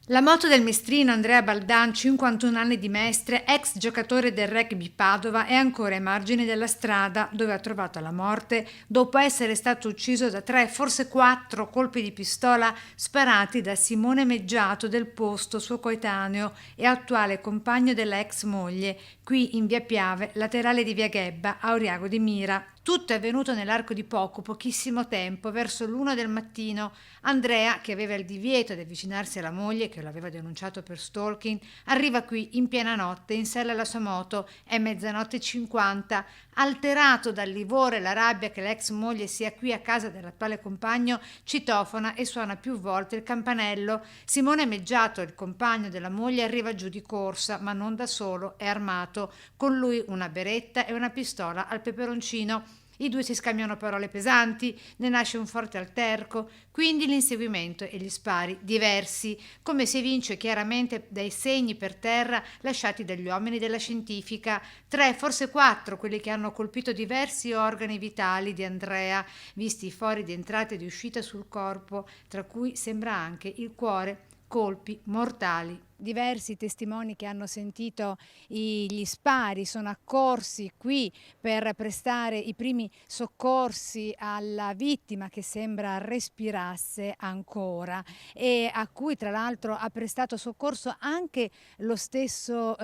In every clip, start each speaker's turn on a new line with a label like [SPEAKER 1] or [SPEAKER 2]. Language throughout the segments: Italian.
[SPEAKER 1] La moto del mestrino Andrea Baldan, 51 anni di Mestre, ex giocatore del Rugby Padova, è ancora ai margini della strada dove ha trovato la morte dopo essere stato ucciso da 3, forse 4 colpi di pistola sparati da Simone Meggiato del posto, suo coetaneo e attuale compagno della ex moglie, qui in via Piave, laterale di via Ghebba, a Oriago di Mira. Tutto è avvenuto nell'arco di pochissimo tempo, verso l'1 del mattino. Andrea, che aveva il divieto di avvicinarsi alla moglie, che l'aveva denunciato per stalking, arriva qui in piena notte, in sella alla sua moto, è 00:50. Alterato dal livore e la rabbia che l'ex moglie sia qui a casa dell'attuale compagno, citofona e suona più volte il campanello. Simone Meggiato, il compagno della moglie, arriva giù di corsa, ma non da solo, è armato, con lui una beretta e una pistola al peperoncino. I due si scambiano parole pesanti, ne nasce un forte alterco, quindi l'inseguimento e gli spari diversi, come si evince chiaramente dai segni per terra lasciati dagli uomini della scientifica, 3, forse 4 quelli che hanno colpito diversi organi vitali di Andrea, visti i fori di entrata e di uscita sul corpo, tra cui sembra anche il cuore, colpi mortali. Diversi testimoni che hanno sentito gli spari sono accorsi qui per prestare i primi soccorsi alla vittima che sembra respirasse ancora e a cui tra l'altro ha prestato soccorso anche lo stesso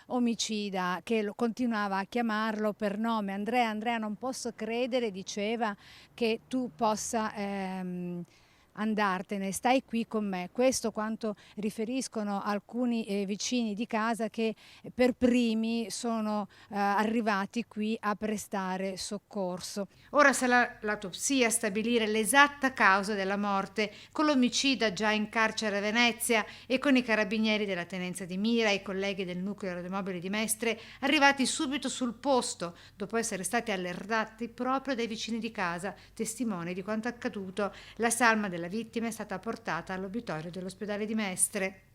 [SPEAKER 1] omicida che continuava a chiamarlo per nome. Andrea, Andrea, non posso credere, diceva, che tu possa andartene, stai qui con me. Questo quanto riferiscono alcuni vicini di casa che per primi sono arrivati qui a prestare soccorso. Ora sarà l'autopsia a stabilire l'esatta causa della morte, con l'omicida già in carcere a Venezia e con i carabinieri della tenenza di Mira e i colleghi del nucleo aeromobili di Mestre arrivati subito sul posto dopo essere stati allertati proprio dai vicini di casa, testimoni di quanto accaduto. La salma della vittima è stata portata all'obitorio dell'ospedale di Mestre.